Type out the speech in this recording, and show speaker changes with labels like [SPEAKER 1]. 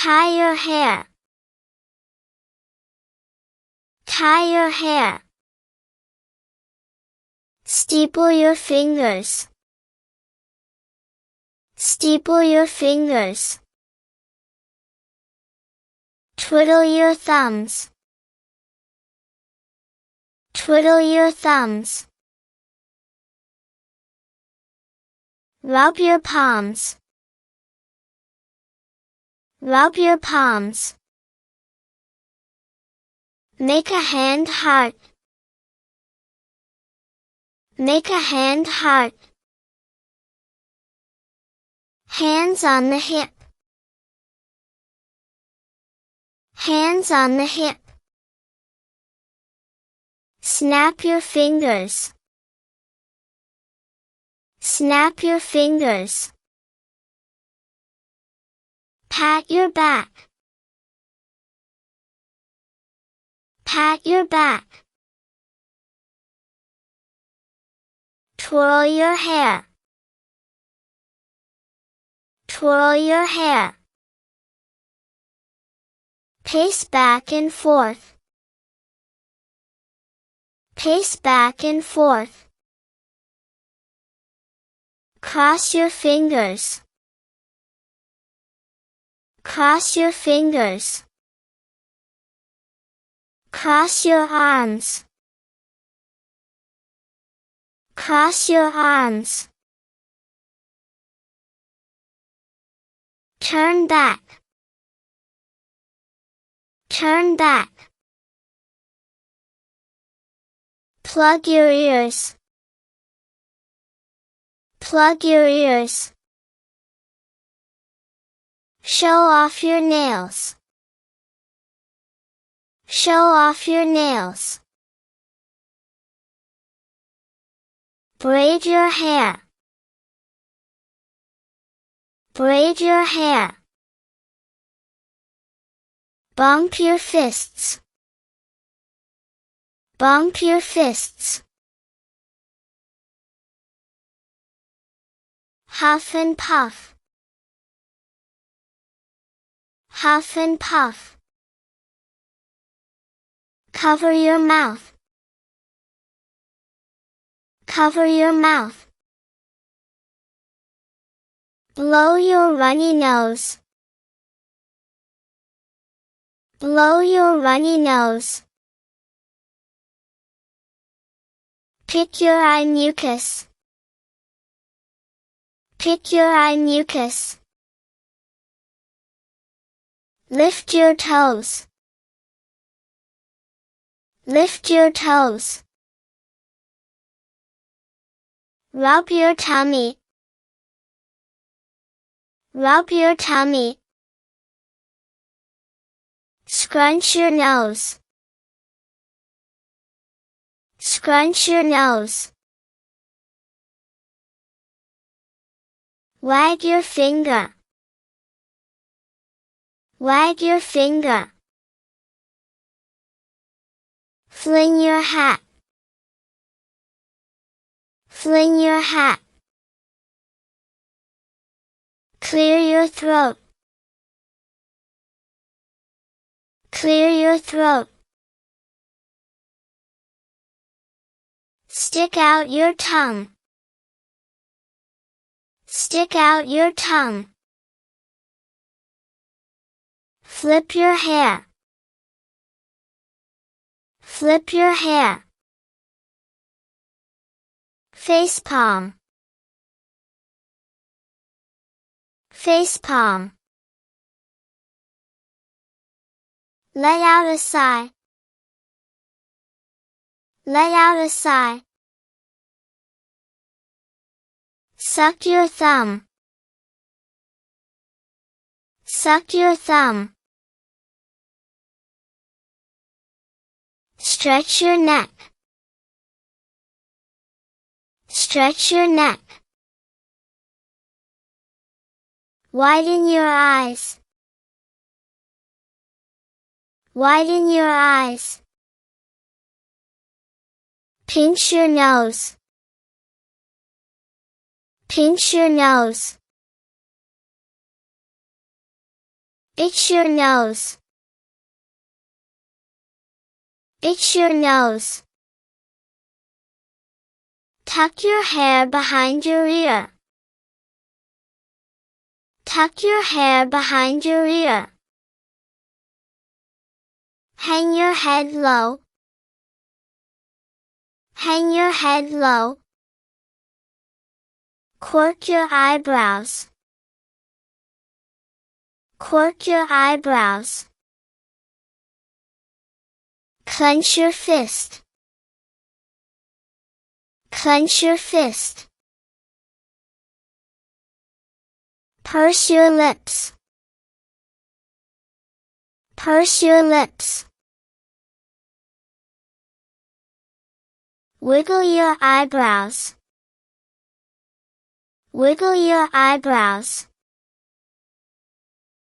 [SPEAKER 1] Tie your hair. Tie your hair. Steeple your fingers. Steeple your fingers. Twiddle your thumbs. Twiddle your thumbs. Rub your palms. Rub your palms. Make a hand heart. Make a hand heart. Hands on the hip. Hands on the hip. Snap your fingers. Snap your fingers. Pat your back. Pat your back. Twirl your hair. Twirl your hair. Pace back and forth. Pace back and forth. Cross your fingers. Cross your fingers. Cross your arms. Cross your arms. Turn back. Turn back. Plug your ears. Plug your ears. Show off your nails. Show off your nails. Braid your hair. Braid your hair. Bump your fists. Bump your fists. Huff and puff. Huff and puff. Cover your mouth. Cover your mouth. Blow your runny nose. Blow your runny nose. Pick your eye mucus. Pick your eye mucus. Lift your toes. Lift your toes. Rub your tummy. Rub your tummy. Scrunch your nose. Scrunch your nose. Wag your finger. Wag your finger. Fling your hat. Fling your hat. Clear your throat. Clear your throat. Stick out your tongue. Stick out your tongue. Flip your hair. Flip your hair. Facepalm. Facepalm. Let out a sigh. Let out a sigh. Suck your thumb. Suck your thumb. Stretch your neck. Stretch your neck. Widen your eyes. Widen your eyes. Pinch your nose. Pinch your nose. Itch your nose. Itch your nose. Tuck your hair behind your ear. Tuck your hair behind your ear. Hang your head low. Hang your head low. Quirk your eyebrows. Quirk your eyebrows. Clench your fist. Clench your fist. Purse your lips. Purse your lips. Wiggle your eyebrows. Wiggle your eyebrows.